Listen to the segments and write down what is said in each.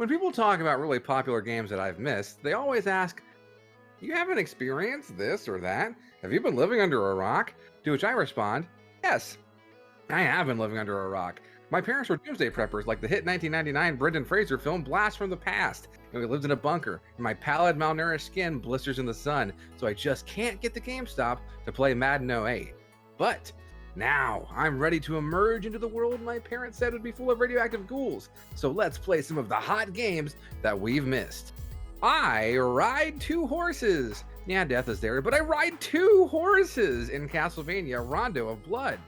When people talk about really popular games that I've missed, they always ask, "You haven't experienced this or that? Have you been living under a rock?" To which I respond, "Yes, I have been living under a rock. My parents were doomsday preppers like the hit 1999 Brendan Fraser film Blast from the Past, and we lived in a bunker, and my pallid, malnourished skin blisters in the sun, so I just can't get to GameStop to play Madden '08. But now I'm ready to emerge into the world my parents said would be full of radioactive ghouls, so let's play some of the hot games that we've missed. I ride two horses. Yeah, death is there, but I ride two horses in CastleVania Rondo of Blood.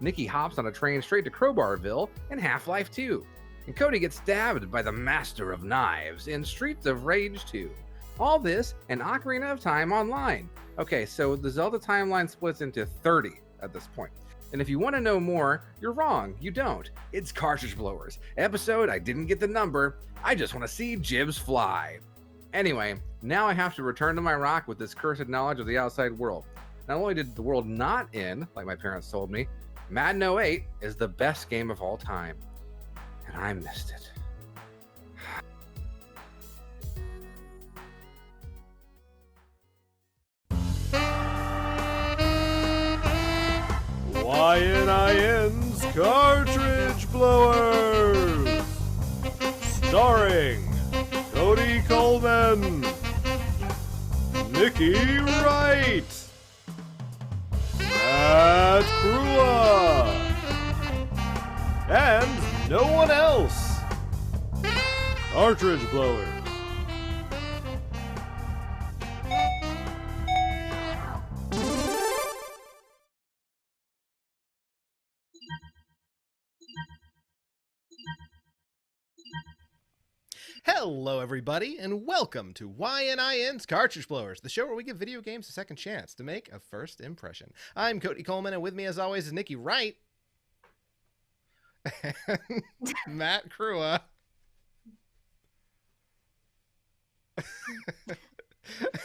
Nikki hops on a train straight to Crowbarville in Half-Life 2. And Cody gets stabbed by the Master of Knives in Streets of Rage 2. All this and Ocarina of Time online. Okay, so the Zelda timeline splits into 30 at this point. And if you want to know more, you're wrong. You don't. It's Cartridge Blowers. Episode, I didn't get the number. I just want to see Gibs fly. Anyway, now I have to return to my rock with this cursed knowledge of the outside world. Not only did the world not end, like my parents told me, Madden '08 is the best game of all time. And I missed it. YNIN's Cartridge Blowers, starring Cody Coleman, Nikki Wright, Matt Crua, and no one else. Cartridge Blowers. Hello, everybody, and welcome to YNIN's Cartridge Blowers, the show where we give video games a second chance to make a first impression. I'm Cody Coleman, and with me, as always, is Nikki Wright and Matt Crua.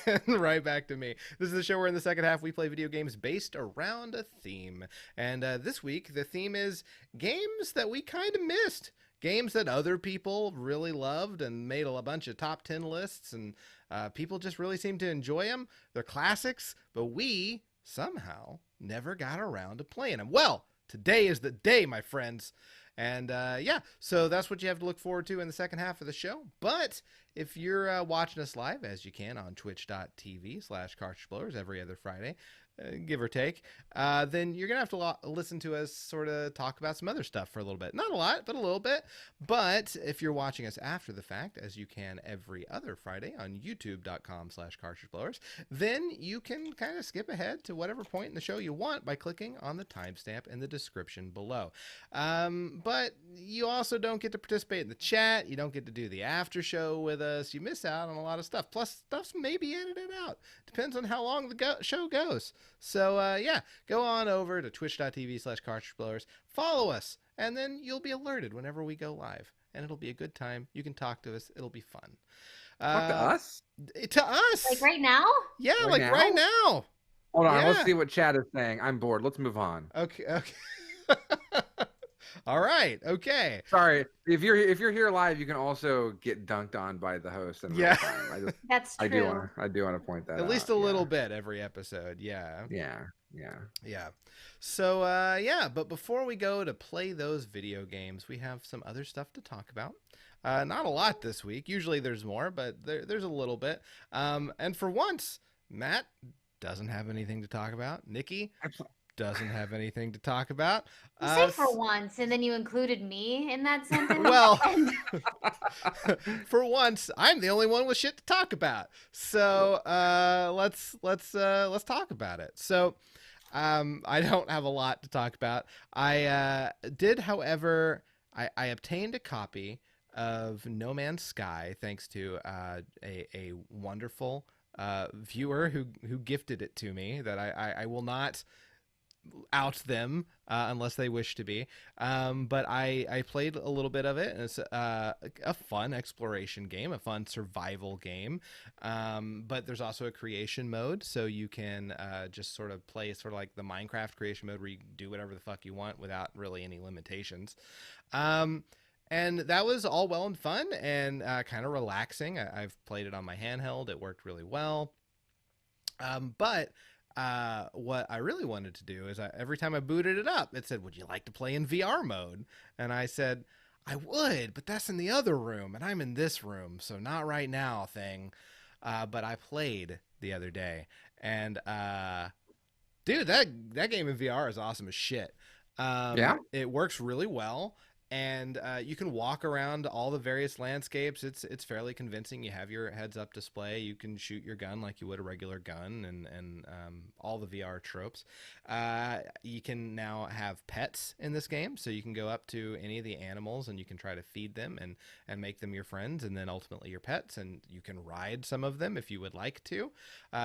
And right back to me. This is the show where in the second half we play video games based around a theme. And this week, the theme is games that we kind of missed. Games that other people really loved and made a bunch of top 10 lists, and people just really seem to enjoy them. They're classics, but we somehow never got around to playing them. Well, today is the day, my friends. And yeah, so that's what you have to look forward to in the second half of the show. But if you're watching us live, as you can on twitch.tv/cartridgeblowers every other Friday, give or take, then you're going to have to listen to us sort of talk about some other stuff for a little bit. Not a lot, but a little bit. But if you're watching us after the fact, as you can every other Friday on youtube.com/cartridgeblowers, then you can kind of skip ahead to whatever point in the show you want by clicking on the timestamp in the description below. But you also don't get to participate in the chat. You don't get to do the after show with us. You miss out on a lot of stuff. Plus, stuff's maybe edited out. Depends on how long the show goes. So, yeah, go on over to twitch.tv/cartridgeblowers, follow us, and then you'll be alerted whenever we go live. And it'll be a good time. You can talk to us. It'll be fun. Talk to us? To us. Like right now? Yeah, right now. Hold on, Yeah. let's see what chat is saying. I'm bored. Let's move on. Okay. All right. Okay. Sorry, if you're here live, you can also get dunked on by the host. In Yeah. time. That's true. I do want to point that out. At least a little bit every episode. Yeah. Yeah. So, yeah, but before we go to play those video games, we have some other stuff to talk about. Not a lot this week. Usually there's more, but there's a little bit. And for once, Matt doesn't have anything to talk about. Nikki doesn't have anything to talk about. You say for once, and then you included me in that sentence. Well, for once, I'm the only one with shit to talk about. So let's talk about it. So I don't have a lot to talk about. I did, however, I obtained a copy of No Man's Sky thanks to a wonderful viewer who gifted it to me. That I will not out them unless they wish to be, but I played a little bit of it, and it's a fun exploration game, a fun survival game, but there's also a creation mode, so you can just sort of play sort of like the Minecraft creation mode where you do whatever the fuck you want without really any limitations. And that was all well and fun and kind of relaxing. I've played it on my handheld. It worked really well. But what I really wanted to do is every time I booted it up, it said, "Would you like to play in VR mode?" And I said, "I would, but that's in the other room, and I'm in this room, so not right now, thing." But I played the other day, and dude, that game in VR is awesome as shit. Yeah? It works really well. And you can walk around all the various landscapes. It's fairly convincing. You have your heads-up display. You can shoot your gun like you would a regular gun, and all the VR tropes. You can now have pets in this game, so you can go up to any of the animals and you can try to feed them and make them your friends, and then ultimately your pets. And you can ride some of them if you would like to.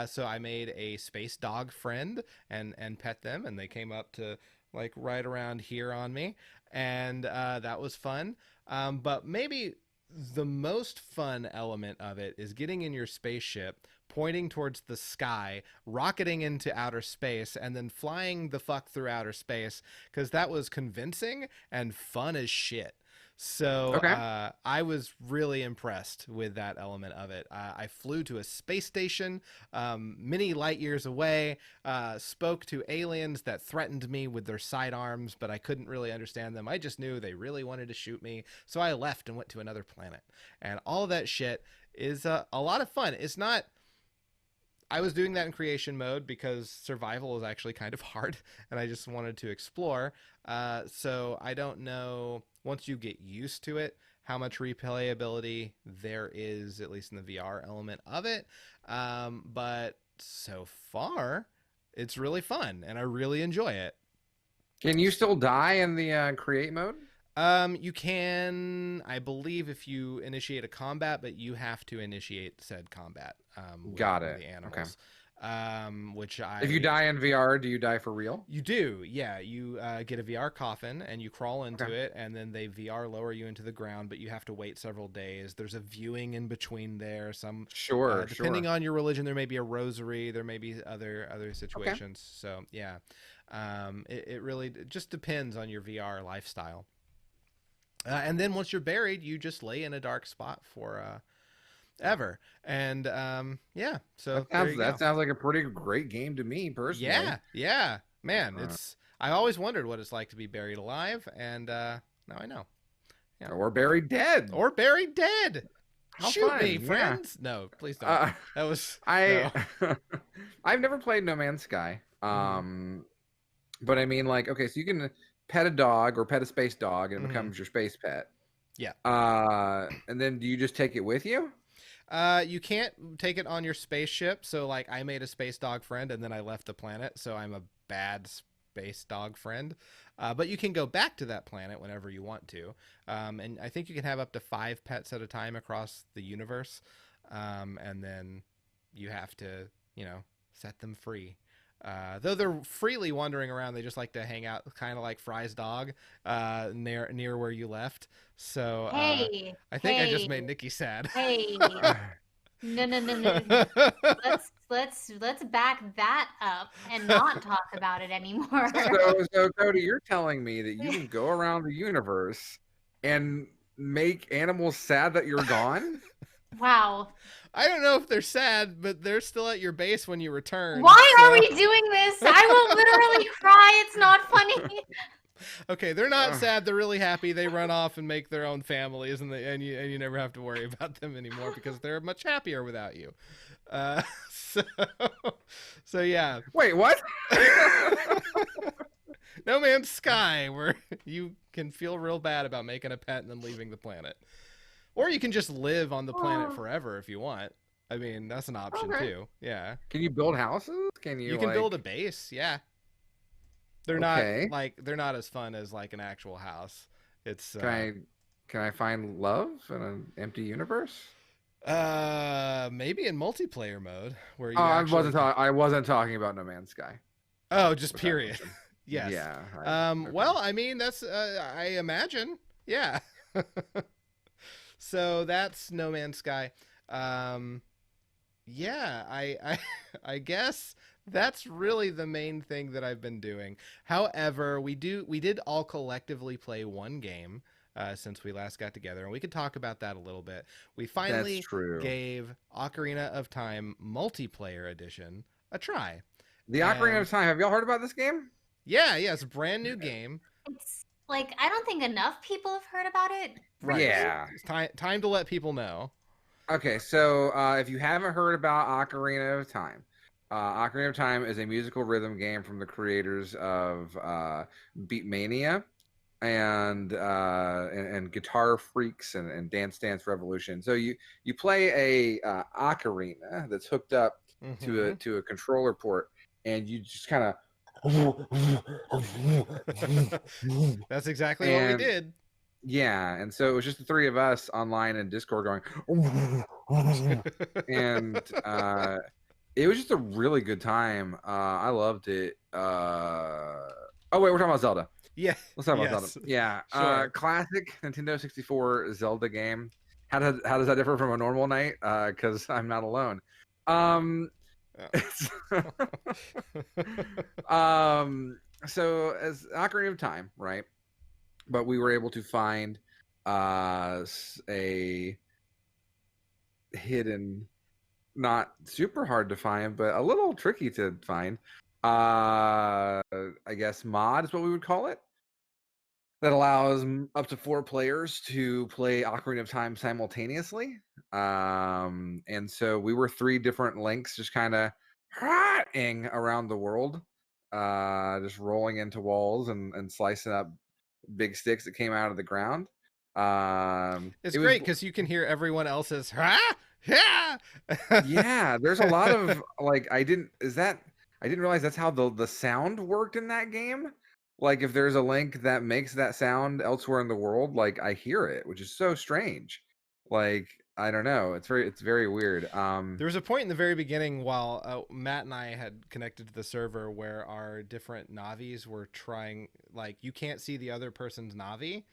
So I made a space dog friend and pet them, and they came up to like right around here on me, and that was fun. But maybe the most fun element of it is getting in your spaceship, pointing towards the sky, rocketing into outer space, and then flying the fuck through outer space, because that was convincing and fun as shit. So Okay. I was really impressed with that element of it. I flew to a space station many light years away, spoke to aliens that threatened me with their sidearms, but I couldn't really understand them. I just knew they really wanted to shoot me. So I left and went to another planet. And all of that shit is a lot of fun. It's not... I was doing that in creation mode because survival is actually kind of hard, and I just wanted to explore. So I don't know, once you get used to it, how much replayability there is, at least in the VR element of it. But so far, it's really fun, and I really enjoy it. Can you still die in the create mode? You can, I believe, if you initiate a combat, but you have to initiate said combat. Got with it. the Okay. animals. Which If you die in VR, do you die for real? You do, yeah. You get a VR coffin and you crawl into Okay. it, and then they VR lower you into the ground, but you have to wait several days. There's a viewing in between there. Sure, Depending on your religion, there may be a rosary. There may be other situations. So yeah, it really just depends on your VR lifestyle. And then once you're buried, you just lay in a dark spot for ever. And yeah, so That sounds like a pretty great game to me personally. yeah, man. I always wondered what it's like to be buried alive, and now I know. Yeah. Or buried dead. Or buried dead. How Shoot fun, me, yeah. friends. No, please don't. That was I no. I've never played No Man's Sky. But I mean, like, okay, so you can pet a dog or pet a space dog and it becomes your space pet. Yeah. And then do you just take it with you? You can't take it on your spaceship. So like I made a space dog friend and then I left the planet. So I'm a bad space dog friend. But you can go back to that planet whenever you want to. And I think you can have up to 5 pets at a time across the universe. And then you have to, set them free. Though they're freely wandering around, they just like to hang out, kind of like Fry's dog, near where you left. So I think I just made Nikki sad. Hey, no. Let's back that up and not talk about it anymore. So Cody, you're telling me that you can go around the universe and make animals sad that you're gone? Wow. I don't know if they're sad, but they're still at your base when you return. Why are we doing this? I will literally cry. It's not funny. Okay, they're not sad. They're really happy. They run off and make their own families, and you never have to worry about them anymore because they're much happier without you. So yeah. Wait, what? No Man's Sky, where you can feel real bad about making a pet and then leaving the planet. Or you can just live on the planet forever if you want. I mean, that's an option too. Yeah. Can you build houses? Can you? You can build a base. Yeah. They're Okay. they're not as fun as like an actual house. It's Can I find love in an empty universe? maybe in multiplayer mode where you. I wasn't talking about No Man's Sky. Oh, just period. Yes. Yeah. Okay. Well, I mean, that's I imagine. Yeah. So that's No Man's Sky. Yeah, I guess that's really the main thing that I've been doing. However, we did all collectively play one game since we last got together, and we could talk about that a little bit. We finally That's true. gave Ocarina of Time Multiplayer Edition a try. The Ocarina And- of Time. Have y'all heard about this game? Yeah, it's a brand new game. It's like I don't think enough people have heard about it. Right. Yeah. It's time to let people know. Okay, so if you haven't heard about Ocarina of Time, Ocarina of Time is a musical rhythm game from the creators of Beatmania and Guitar Freaks and Dance Dance Revolution. So you play a ocarina that's hooked up Mhm. to a controller port, and you just kind of That's exactly what we And- did. yeah, and so it was just the three of us online in Discord going, and it was just a really good time. I loved it. Oh wait, we're talking about Zelda. Yeah. Let's talk about Yes. Zelda. Yeah, Sure. classic Nintendo 64 Zelda game. How does that differ from a normal night? Because I'm not alone. it's- so as Ocarina of Time, right? But we were able to find a hidden, not super hard to find, but a little tricky to find. I guess mod is what we would call it. That allows up to 4 players to play Ocarina of Time simultaneously. And so we were 3 different links, just kind of around the world, just rolling into walls and slicing up big sticks that came out of the ground. It's it was- great because you can hear everyone else's yeah. yeah, there's a lot of like I didn't realize that's how the sound worked in that game. Like if there's a link that makes that sound elsewhere in the world, like I hear it, which is so strange. Like I don't know, it's very weird. There was a point in the very beginning while Matt and I had connected to the server where our different Navis were trying, like you can't see the other person's Navi,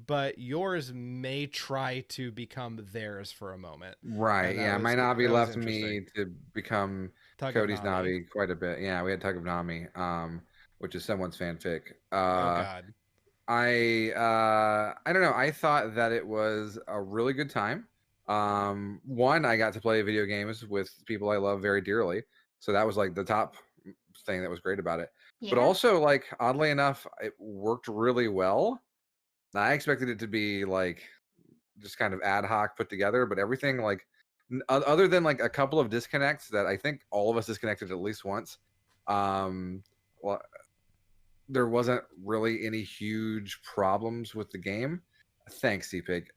but yours may try to become theirs for a moment. Right, And that yeah, my was- Navi that was left me interesting. to become Tug of Cody's Navi quite a bit. Yeah, we had Tug of Nami, which is someone's fanfic. Oh God. I don't know. I thought that it was a really good time. One, I got to play video games with people I love very dearly, so that was like the top thing that was great about it. But Yeah. also, like oddly enough, it worked really well. I expected it to be like just kind of ad hoc put together, but everything like other than like a couple of disconnects that I think all of us disconnected at least once. Well, there wasn't really any huge problems with the game. Thanks, CPIG.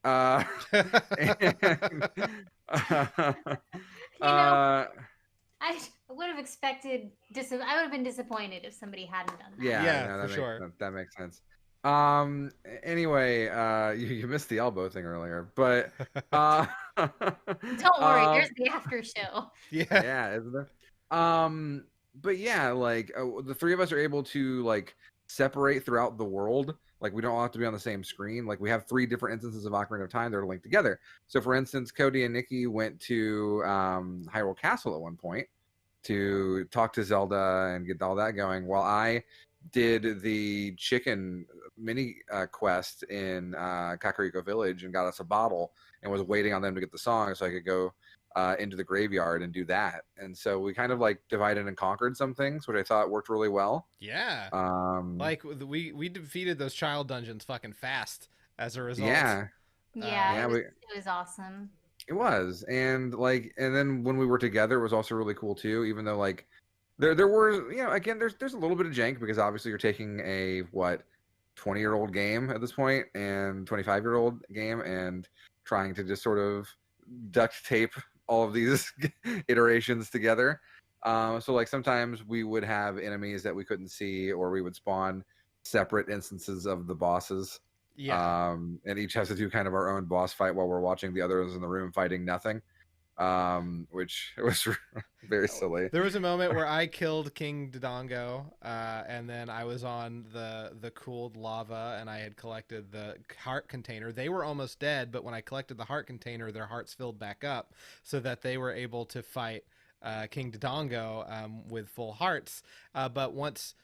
I would have expected. I would have been disappointed if somebody hadn't done that. Yeah, for that makes sure. sense. That makes sense. Anyway, you missed the elbow thing earlier, but Don't worry, um, there's the after show. Yeah. yeah, isn't there? But yeah, like the 3 of us are able to like separate throughout the world. Like we don't all have to be on the same screen. Like we have 3 different instances of Ocarina of Time that are linked together. So for instance, Cody and Nikki went to Hyrule Castle at one point to talk to Zelda and get all that going, while I did the chicken mini quest in Kakariko Village and got us a bottle and was waiting on them to get the song so I could go into the graveyard and do that. And so we kind of like divided and conquered some things, which I thought worked really well. Yeah. Like we defeated those child dungeons fucking fast as a result. Yeah, Yeah, yeah, it was awesome. it was. And like, and then when we were together, it was also really cool too, even though like there were, you know, again, there's a little bit of jank because obviously you're taking a 20-year-old game at this point and 25-year-old game and trying to just sort of duct tape all of these iterations together. So like sometimes we would have enemies that we couldn't see, or we would spawn separate instances of the bosses. Yeah. And each has to do kind of our own boss fight while we're watching the others in the room fighting nothing. Which was very silly. There was a moment where I killed King Dodongo, and then I was on the cooled lava, and I had collected the heart container. They were almost dead, but when I collected the heart container, their hearts filled back up, so that they were able to fight King Dodongo with full hearts. But once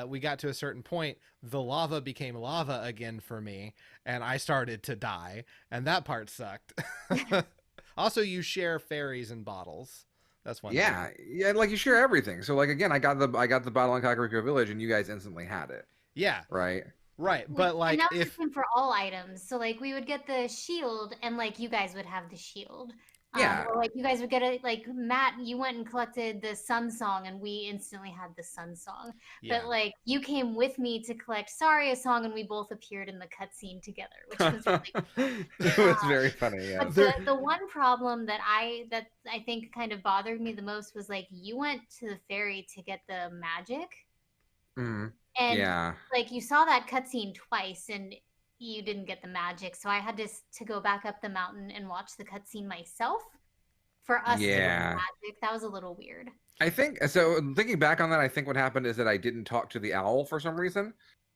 we got to a certain point, the lava became lava again for me, and I started to die, and that part sucked. Also, you share fairies and bottles. That's one Yeah, thing. yeah, like you share everything. So like again, I got the bottle in Kakariko Village, and you guys instantly had it, Yeah, right? right. But like, and that was if the same for all items. So like we would get the shield, and like you guys would have the shield. Yeah. Or like you guys would get it. Like Matt, you went and collected the Sun Song, and we instantly had the Sun Song. yeah. But like you came with me to collect Saria Song, and we both appeared in the cutscene together, which was really It was very funny. Yeah. But the one problem that I think kind of bothered me the most was like you went to the ferry to get the magic, Mhm. and Yeah. like you saw that cutscene twice, and you didn't get the magic, so I had to go back up the mountain and watch the cutscene myself for us to get the Yeah. magic. That was a little weird. I think so. Thinking back on that, I think what happened is that I didn't talk to the owl for some reason.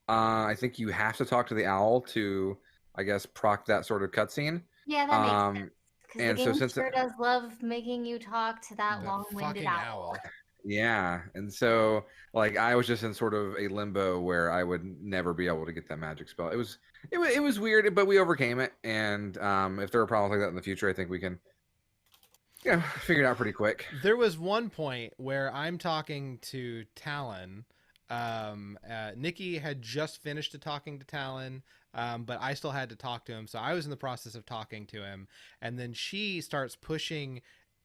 I think you have to talk to the owl to, I guess, proc that sort of cutscene. Yeah, that makes sense. Because the and so game since sure does love making you talk to that The long-winded fucking owl. Yeah, and so like I was just in sort of a limbo where I would never be able to get that magic spell. It was weird, but we overcame it. And if there are problems like that in the future, I think we can, figure it out pretty quick. There was one point where I'm talking to Talon. Nikki had just finished talking to Talon, but I still had to talk to him. So I was in the process of talking to him. And then she starts pushing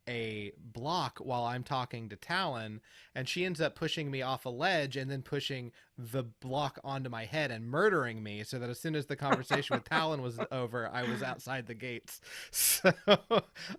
a block while I'm talking to Talon, and she ends up pushing me off a ledge and then pushing the block onto my head and murdering me, so that as soon as the conversation with Talon was over, I was outside the gates. So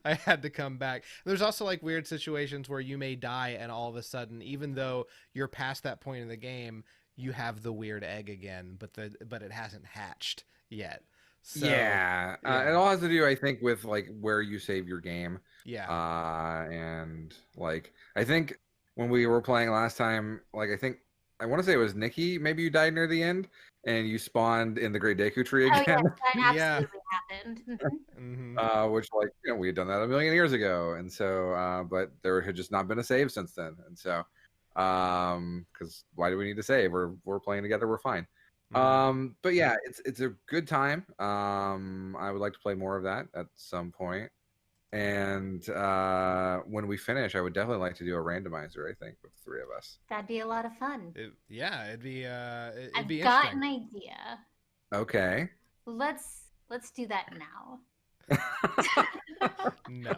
I had to come back. There's also like weird situations where you may die and all of a sudden, even though you're past that point in the game, you have the weird egg again, but it hasn't hatched yet. So, yeah. It all has to do, I think, with like where you save your game. yeah. And like I think when we were playing last time, like I want to say it was Nikki. Maybe you died near the end, and you spawned in the Great Deku Tree Oh, again. yes, that Yeah. absolutely happened. Mhm. Which like we had done that a million years ago, and so but there had just not been a save since then, and so because why do we need to save? We're playing together, we're fine. But yeah, it's a good time. I would like to play more of that at some point. And when we finish, I would definitely like to do a randomizer, I think, with the three of us. That'd be a lot of fun. It'd be I've be got interesting. an idea. Okay. Let's do that now. No.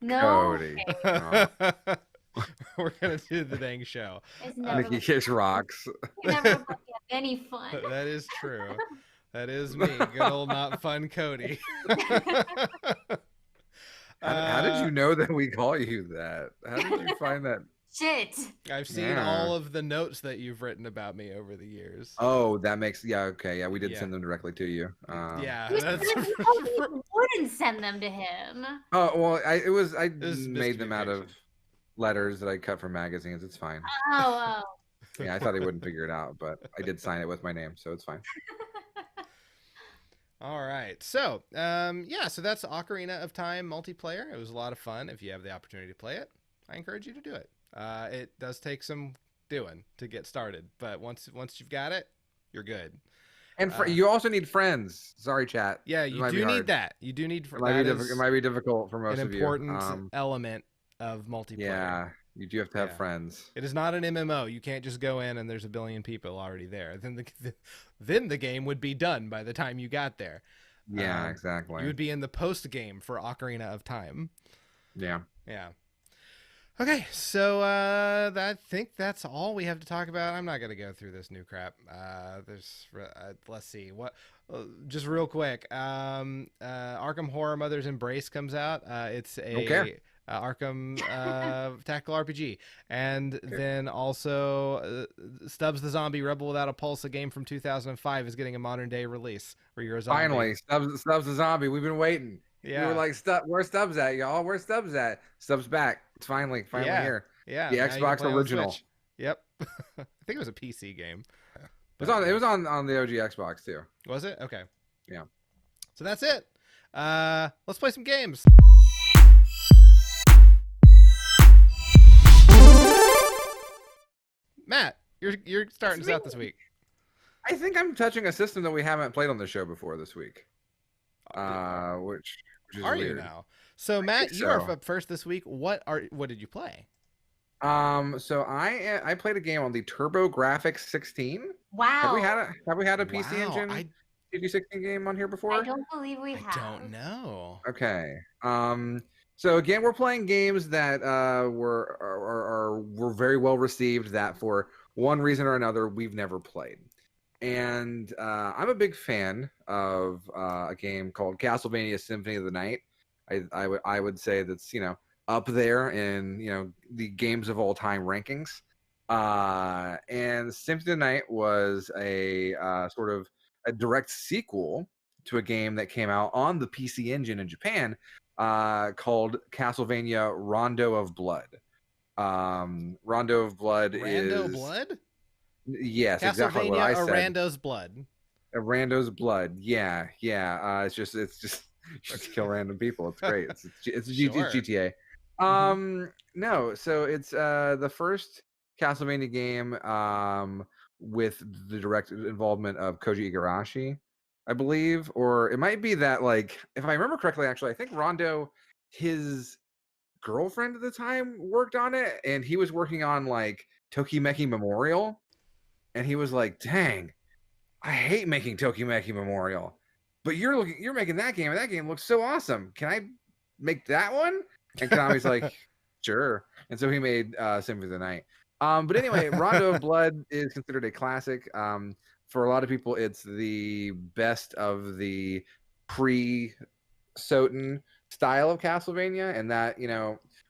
No, Cody. okay. Oh. We're gonna do the dang show. It's never Nikki Kiss rocks. never gonna get any fun. That is true. That is me, good old not fun Cody. How did you know that we call you that? How did you find that? Shit. I've seen Yeah. all of the notes that you've written about me over the years. Oh, that makes okay. Yeah, we did Yeah. send them directly to you. Yeah, You that's said you wouldn't send them to him. Oh well, I is made them out of miscommunication. letters that I cut from magazines. It's fine. Oh, Yeah, I thought he wouldn't figure it out, but I did sign it with my name, so it's fine. All right. So, so that's Ocarina of Time multiplayer. It was a lot of fun. If you have the opportunity to play it, I encourage you to do it. It does take some doing to get started, but once you've got it, you're good. And you also need friends. Sorry, chat. Yeah, It you might be do hard. need that. You do need It might, that be is it might be difficult for most an of you. important element of multiplayer. Yeah, you do have to have Yeah. friends. It is not an MMO. You can't just go in and there's a billion people already there. Then the game would be done by the time you got there. Yeah, exactly. You would be in the post game for Ocarina of Time. Yeah. Yeah. Okay, so I think that's all we have to talk about. I'm not gonna go through this new crap. Let's see what. Just real quick, Arkham Horror Mother's Embrace comes out. It's a Arkham tactical RPG, and then also Stubbs the Zombie Rebel Without a Pulse, a game from 2005, is getting a modern day release where you're a zombie. Finally, Stubbs the zombie. We've been waiting. Yeah. We were like, where's Stubbs at, y'all? Where's Stubbs at? Stubbs back. It's finally Yeah. here. Yeah, The now you can Xbox play on original. Switch. Yep. I think it was a PC game. It was on the OG Xbox too. Was it? Okay. Yeah. So that's it. Let's play some games. Matt, you're starting us me. out this week. I think I'm touching a system that we haven't played on the show before this week. Which is Are weird. you now? So Matt, think you are so. up first this week. What did you play? So I played a game on the TurboGrafx 16. Wow. Have we had a PC Wow, Engine CD16 game on here before? I don't believe we have. I don't know. Okay. So again, we're playing games that were very well received that for one reason or another we've never played. And I'm a big fan of a game called CastleVania Symphony of the Night. I would say that's up there in the games of all time rankings. And Symphony of the Night was a sort of a direct sequel to a game that came out on the PC Engine in Japan called CastleVania Rondo of Blood. Rondo of Blood Rando is Blood? Yes, exactly what I CastleVania said. Rando's Blood. Rando's Blood. Yeah. It's just kill random people. It's great. It's Sure. GTA. No, so it's the first Castlevania game with the direct involvement of Koji Igarashi, I believe, or it might be that, like, if I remember correctly, actually, I think Rondo, his girlfriend at the time, worked on it, and he was working on like Tokimeki Memorial, and he was like, "Dang, I hate making Tokimeki Memorial, but you're making that game, and that game looks so awesome. Can I make that one?" And Konami's like, "Sure." And so he made Symphony of the Night. But anyway, Rondo of Blood is considered a classic. For a lot of people, it's the best of the pre-Soten style of Castlevania, and that,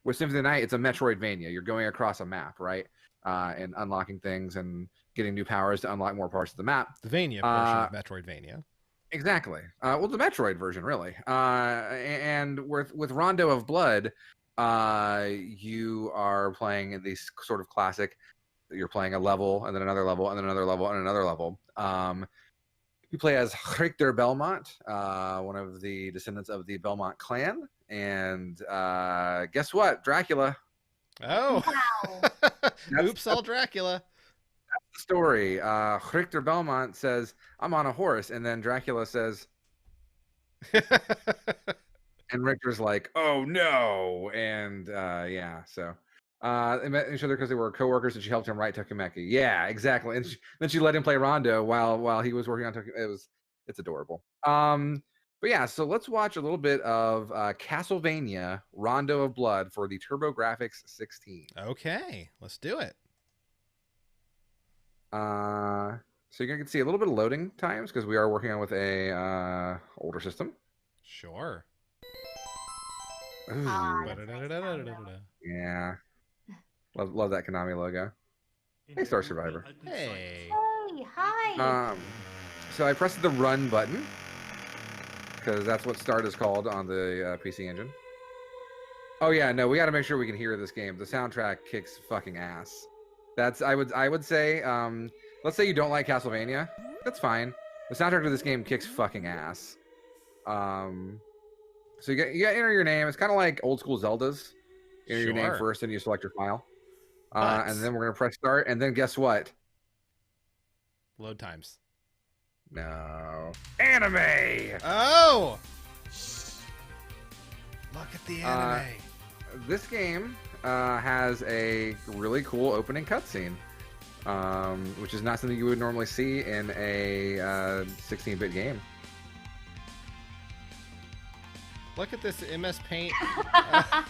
with Symphony of the Night, it's a Metroidvania. You're going across a map, right? And unlocking things and getting new powers to unlock more parts of the map. The Vania portion of Metroidvania. Exactly. Well, the Metroid version, really. And with Rondo of Blood, you are playing in these sort of classic. You're playing a level, and then another level, and then another level, and another level. You play as Richter Belmont, one of the descendants of the Belmont clan. And guess what? Dracula. Oh. Wow. Oops, all Dracula. The story. Richter Belmont says, "I'm on a horse," and then Dracula says, and Richter's like, "Oh no!" And so they met each other because they were coworkers, and she helped him write Tokimeki. Yeah, exactly. And then she let him play Rondo while he was working on Tokimeki. It's adorable. But yeah, so let's watch a little bit of Castlevania Rondo of Blood for the TurboGrafx 16. Okay, let's do it. So you can see a little bit of loading times because we are working on with a older system. Sure. Ooh, That's a nice sound, though. yeah, love that Konami logo. Hey, Star Survivor. Hey. Hey, hi. So I pressed the run button because that's what start is called on the PC Engine. Oh yeah, no, we got to make sure we can hear this game. The soundtrack kicks fucking ass. I would say, let's say you don't like Castlevania, that's fine. The soundtrack to this game kicks fucking ass. So you got to enter your name. It's kind of like old school Zeldas. Enter your name Sure. first, and you select your file. But- And then we're gonna press start, and then guess what? Load times. No. Anime! Oh! Look at the anime. This game has a really cool opening cutscene, which is not something you would normally see in a 16-bit game. Look at this MS Paint. I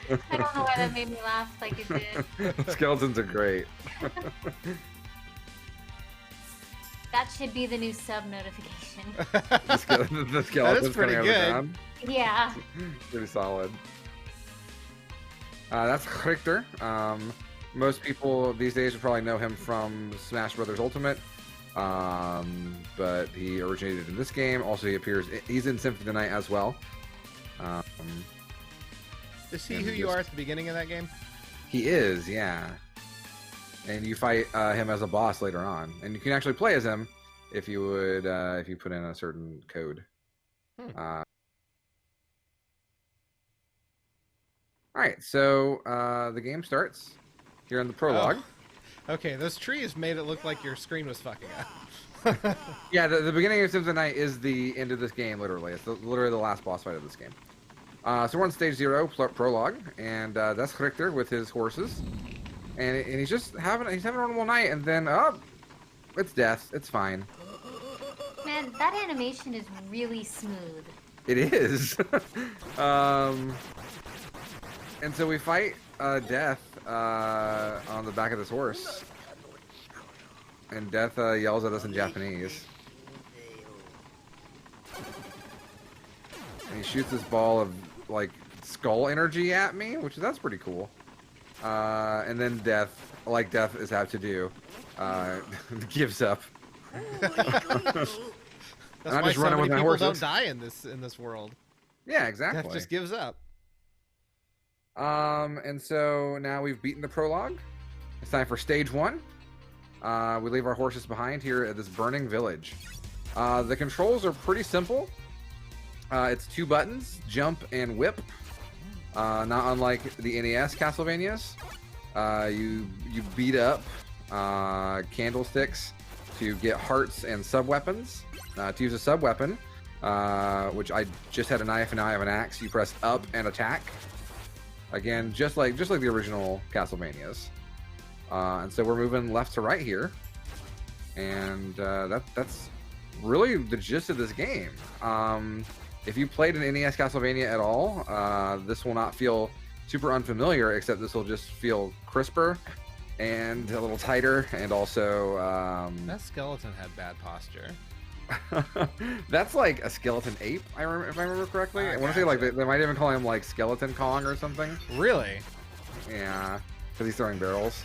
don't know why that made me laugh like it did. Skeletons are great. That should be the new sub notification. The skeletons pretty coming out of the good. ground. Yeah. Pretty solid. That's Richter. Most people these days would probably know him from Smash Brothers Ultimate, but he originated in this game. Also, he's in Symphony of the Night as well. Is he And who you just- are at the beginning of that game? He is, yeah. And you fight him as a boss later on, and you can actually play as him if you would if you put in a certain code. All right, so the game starts here in the prologue. Okay, those trees made it look like your screen was fucking up. Yeah, the beginning of Sims of Night is the end of this game, literally. It's literally the last boss fight of this game. So we're on stage 0, prologue, and that's Richter with his horses. And he's just having a normal night, and then, it's death. It's fine. Man, that animation is really smooth. It is. And so we fight Death on the back of this horse. And Death yells at us in Japanese. And he shoots this ball of, like, skull energy at me, that's pretty cool. And then Death, like Death is apt to do, gives up. That's I'm why just so running many with my people horses. don't die in this world. Yeah, exactly. Death just gives up. And so now we've beaten the prologue. It's time for stage 1. We leave our horses behind here at this burning village. The controls are pretty simple. It's 2 buttons, jump and whip. Not unlike the NES Castlevanias. You beat up candlesticks to get hearts and sub-weapons. To use a sub-weapon, which I just had a knife and now I have an axe, you press up and attack. Again, just like the original Castlevanias. And so we're moving left to right here. And that's really the gist of this game. If you played an NES Castlevania at all, this will not feel super unfamiliar, except this will just feel crisper and a little tighter, and also... That skeleton had bad posture. That's like a skeleton ape, if I remember correctly. I want to say like they might even call him like Skeleton Kong or something. Really? Yeah, because he's throwing barrels.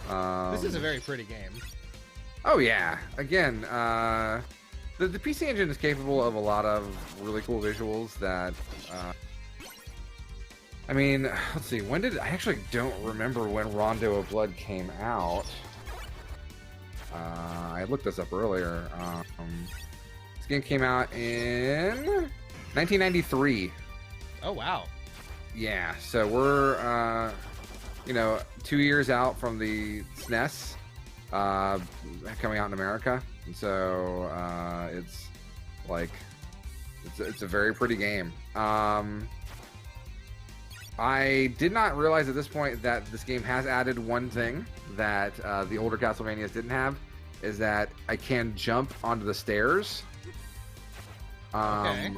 This is a very pretty game. Oh yeah. Again, the PC Engine is capable of a lot of really cool visuals that. I mean, let's see. When did I actually don't remember when Rondo of Blood came out? I looked this up earlier. This game came out in 1993. Oh wow. Yeah, so we're 2 years out from the SNES coming out in America, and so it's like it's a very pretty game. I did not realize at this point that this game has added one thing that the older Castlevanias didn't have, is that I can jump onto the stairs. Okay.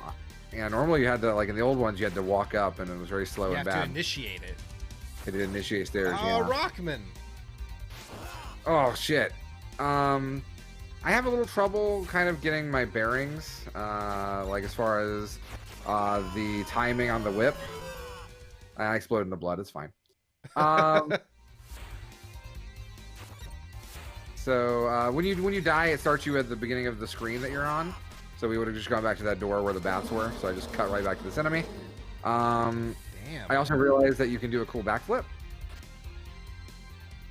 Yeah, normally you had to, like in the old ones, you had to walk up, and it was very slow You and have bad. to initiate it. It did initiate stairs. Oh, Yeah. Rockman. Oh shit. I have a little trouble kind of getting my bearings, like as far as the timing on the whip. I exploded in the blood. It's fine. So when you die, it starts you at the beginning of the screen that you're on. So we would have just gone back to that door where the bats were. So I just cut right back to this enemy. Damn. I also realized that you can do a cool backflip.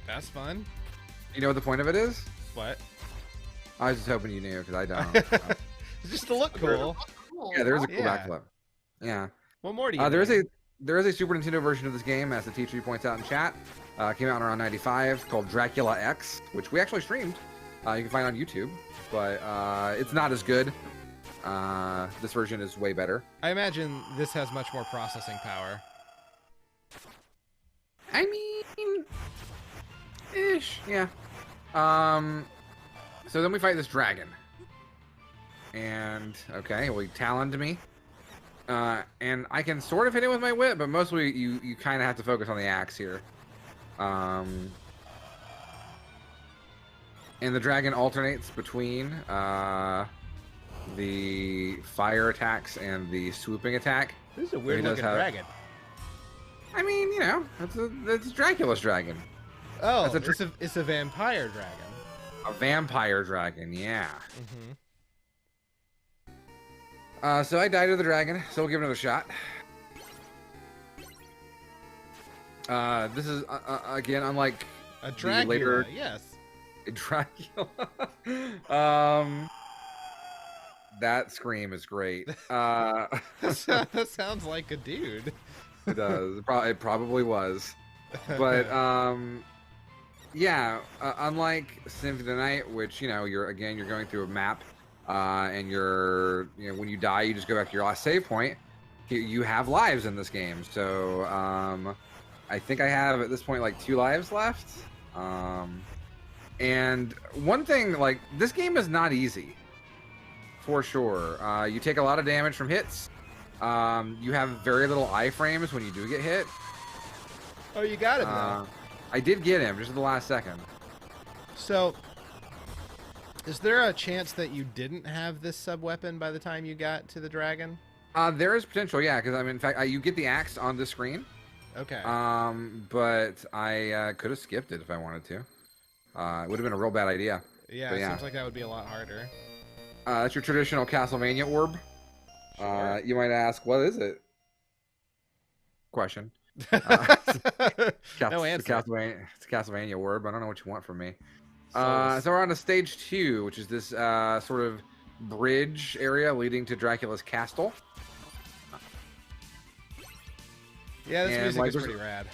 That's fun. You know what the point of it is? What? I was just hoping you knew because I don't. Just to look cool. Cool. Yeah, there's a cool Yeah. backflip. Yeah. What more do you There is need? a Super Nintendo version of this game, as the teacher points out in chat. Came out in around 95, called Dracula X, which we actually streamed. You can find on YouTube, but it's not as good. This version is way better. I imagine this has much more processing power. I mean, ish, yeah. So then we fight this dragon. And, okay, well, he taloned me. And I can sort of hit it with my whip, but mostly you kind of have to focus on the axe here. And the dragon alternates between the fire attacks and the swooping attack. This is a He weird does looking have- dragon. I mean, it's Dracula's dragon. Oh, That's it's a vampire dragon. A vampire dragon, yeah. Mm-hmm. So I died to the dragon, so we'll give it another shot. This is, again, unlike A Dracula, later- yes. Dracula. That scream is great. That sounds like a dude. It does. It probably was. But Yeah, unlike Symphony of the Night, which you're going through a map, and when you die, you just go back to your last save point. You have lives in this game, so I think I have at this point like 2 lives left. And one thing, like, this game is not easy, for sure. You take a lot of damage from hits. You have very little iframes when you do get hit. Oh, you got it now. I did get him just at the last second. So, is there a chance that you didn't have this sub-weapon by the time you got to the dragon? There is potential, yeah, because in fact, you get the axe on the screen. Okay. But I could have skipped it if I wanted to. It would have been a real bad idea. Yeah, it seems like that would be a lot harder. That's your traditional CastleVania orb. Sure. You might ask, what is it? Question. No answer. It's a CastleVania orb. I don't know what you want from me. So So we're on to stage 2, which is this sort of bridge area leading to Dracula's castle. yeah, this and, music like, is pretty rad.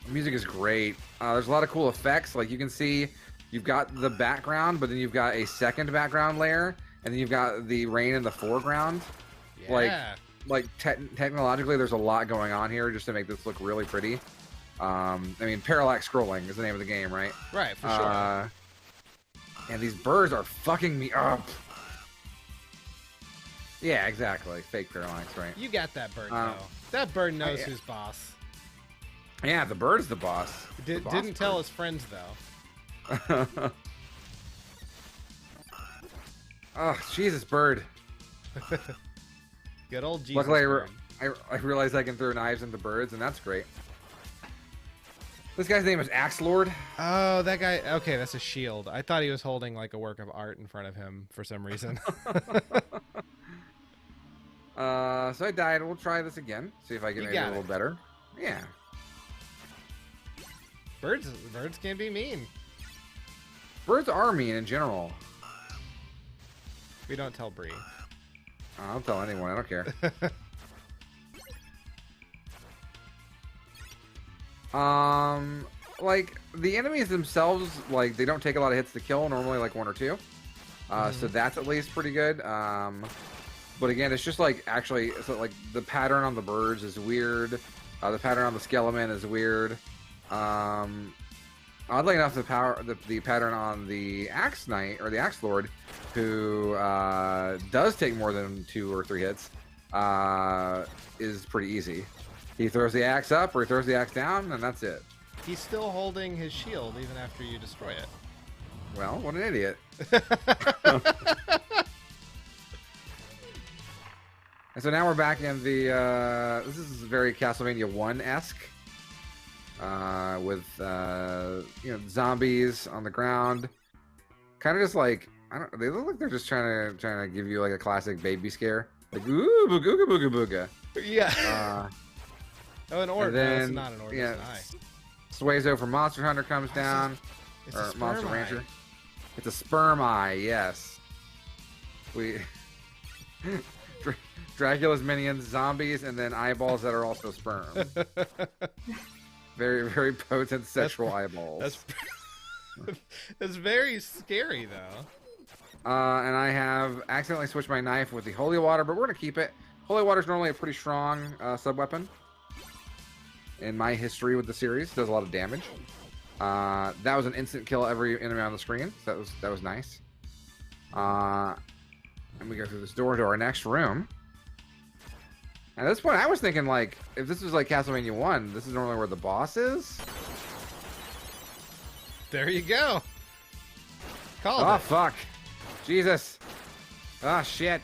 The music is great. There's a lot of cool effects. Like, you can see you've got the background, but then you've got a second background layer, and then you've got the rain in the foreground. Yeah. Like technologically, there's a lot going on here just to make this look really pretty. I mean, parallax scrolling is the name of the game, right? Right, for sure. And these birds are fucking me up. Yeah, exactly. Fake parallax, right? You got that bird, though. That bird knows who's boss. Yeah, the bird's the boss. Didn't tell his friends, though. Oh, Jesus, bird. Good old Jesus Luckily, bird. I realized I can throw knives into birds, and that's great. This guy's name is Axe Lord. Oh, that guy. Okay, that's a shield. I thought he was holding like a work of art in front of him for some reason. So I died. We'll try this again. See if I get maybe a little better. Yeah. Birds can be mean. Birds are mean in general. We don't tell Bree. I'll tell anyone. I don't care. Like, the enemies themselves, like, they don't take a lot of hits to kill, normally like 1 or 2. So that's at least pretty good. But again, it's just like, actually, so like the pattern on the birds is weird. The pattern on the skeleton is weird. Oddly enough, the pattern on the Axe Knight, or the Axe Lord, who does take more than 2 or 3 hits, is pretty easy. He throws the axe up or he throws the axe down, and that's it. He's still holding his shield even after you destroy it. Well, what an idiot. And so now we're back in the, this is very Castlevania 1-esque. With, zombies on the ground. Kind of just like, they look like they're just trying to give you like a classic baby scare. Like, ooh, booga booga booga. Yeah. Oh, an orb. Then, no, it's not an orb. yeah, It's an eye. Swazo from Monster Hunter comes down. It's Or a sperm Monster eye. Rancher. It's a sperm eye, yes. Dracula's minions, zombies, and then eyeballs that are also sperm. Very, very potent sexual eyeballs. That's very scary, though. And I have accidentally switched my knife with the holy water, but we're going to keep it. Holy water is normally a pretty strong sub-weapon. In my history with the series, it does a lot of damage. That was an instant kill every enemy on the screen. So that was nice. And we go through this door to our next room. At this point, I was thinking, like, if this was like Castlevania 1, this is normally where the boss is. There you go. Called Oh, it. fuck. Jesus. Oh, shit.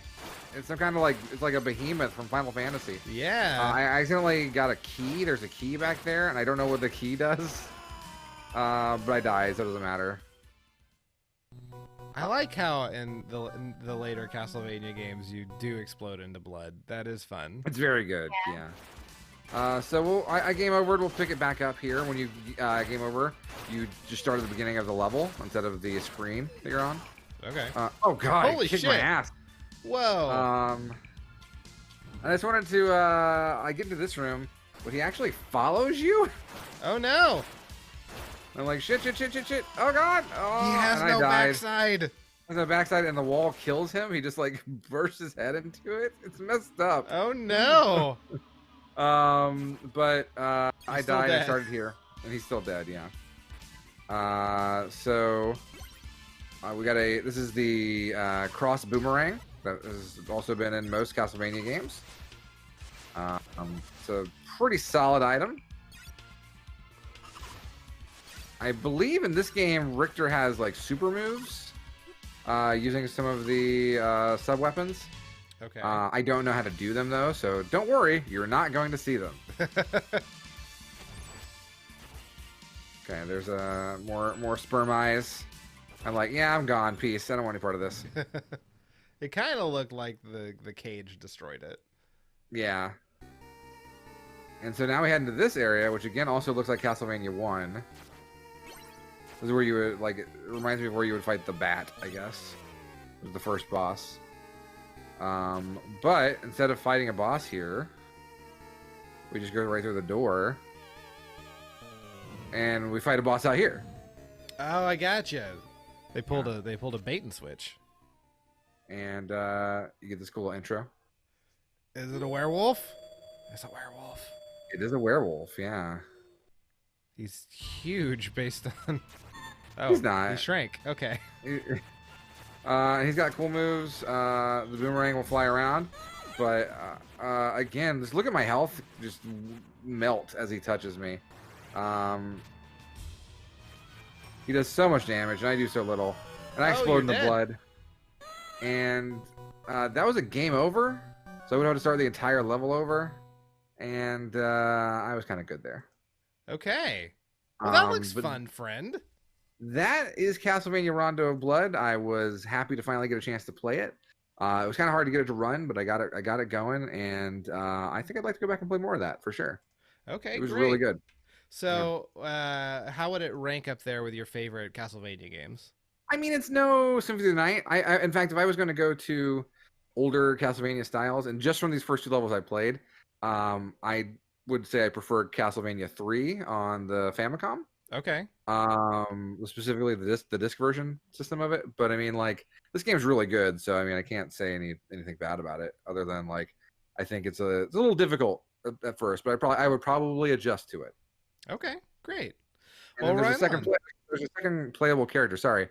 It's some kind of like, it's like a behemoth from Final Fantasy. Yeah. I accidentally got a key. There's a key back there, and I don't know what the key does. But I died, so it doesn't matter. I like how in the later Castlevania games you do explode into blood. That is fun. It's very good, yeah. So I game over. We'll pick it back up here. When you game over, you just start at the beginning of the level instead of the screen that you're on. Okay. Oh god! Holy I kicked shit. my ass. Whoa. I just wanted to. I get into this room, but he actually follows you. Oh no. I'm like, shit. Oh, God. Oh, He has and no I died. backside. On the backside, and the wall kills him. He just, like, bursts his head into it. It's messed up. Oh no. But I still died. dead. I started here. And he's still dead, yeah. So we got this is the cross boomerang that has also been in most Castlevania games. It's a pretty solid item. I believe in this game Richter has like super moves using some of the sub weapons. Okay. I don't know how to do them though, so don't worry, you're not going to see them. Okay, there's more sperm eyes. I'm like, yeah, I'm gone. Peace. I don't want any part of this. It kind of looked like the cage destroyed it. Yeah. And so now we head into this area, which again also looks like Castlevania 1. This is where you would, like, it reminds me of where you would fight the Bat, I guess. It was the first boss. But instead of fighting a boss here, we just go right through the door. And we fight a boss out here. Oh, I gotcha. They pulled a bait and switch. And you get this cool intro. Is it a werewolf? It's a werewolf. It is a werewolf, yeah. He's huge based on. Oh, He's not. He shrank. Okay. He's got cool moves. The boomerang will fly around. But again, just look at my health just melt as he touches me. He does so much damage, and I do so little. And I explode in the blood. And that was a game over. So I would have to start the entire level over. And I was kind of good there. Okay. Well, that looks fun, friend. That is Castlevania Rondo of Blood. I was happy to finally get a chance to play it. It was kind of hard to get it to run, but I got it going, and I think I'd like to go back and play more of that for sure. Okay, it was great. really good. So, how would it rank up there with your favorite Castlevania games? I mean, it's no Symphony of the Night. In fact, if I was going to go to older Castlevania styles, and just from these first two levels I played, I would say I prefer Castlevania 3 on the Famicom. Okay. Specifically the disc version system of it. But I mean, like, this game's really good, so I mean, I can't say anything bad about it, other than like, I think it's a little difficult at first, but I would probably adjust to it. Okay, great. And well, there's a second playable character. Sorry,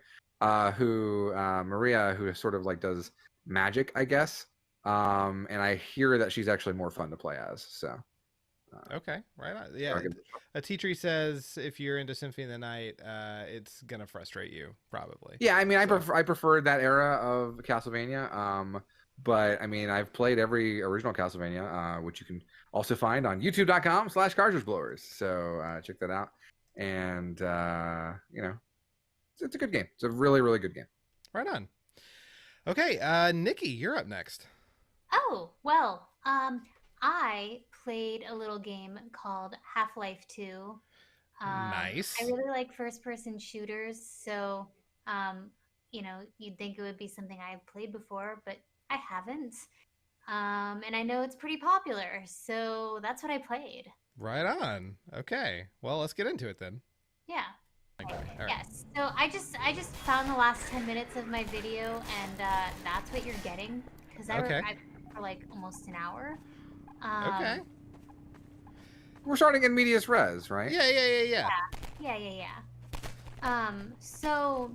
who Maria, who sort of like does magic, I guess. And I hear that she's actually more fun to play as. So. Okay, right on. Yeah, a teacher says if you're into Symphony of the Night, it's gonna frustrate you probably. Yeah, I mean, I prefer that era of Castlevania. But I mean, I've played every original Castlevania, which you can also find on YouTube.com/Cartridge Blowers. So check that out. And you know, it's a good game. It's a really, really good game. Right on. Okay, Nikki, you're up next. Oh well, I played a little game called Half-Life 2. Nice. I really like first-person shooters, so you know, you'd think it would be something I've played before, but I haven't. And I know it's pretty popular, so that's what I played. Right on. Okay. Well, let's get into it then. Yeah. Okay. All right. Yes. So I just found the last 10 minutes of my video, and that's what you're getting, because I Okay. for like almost an hour. Okay. We're starting in medias res, right? Yeah. So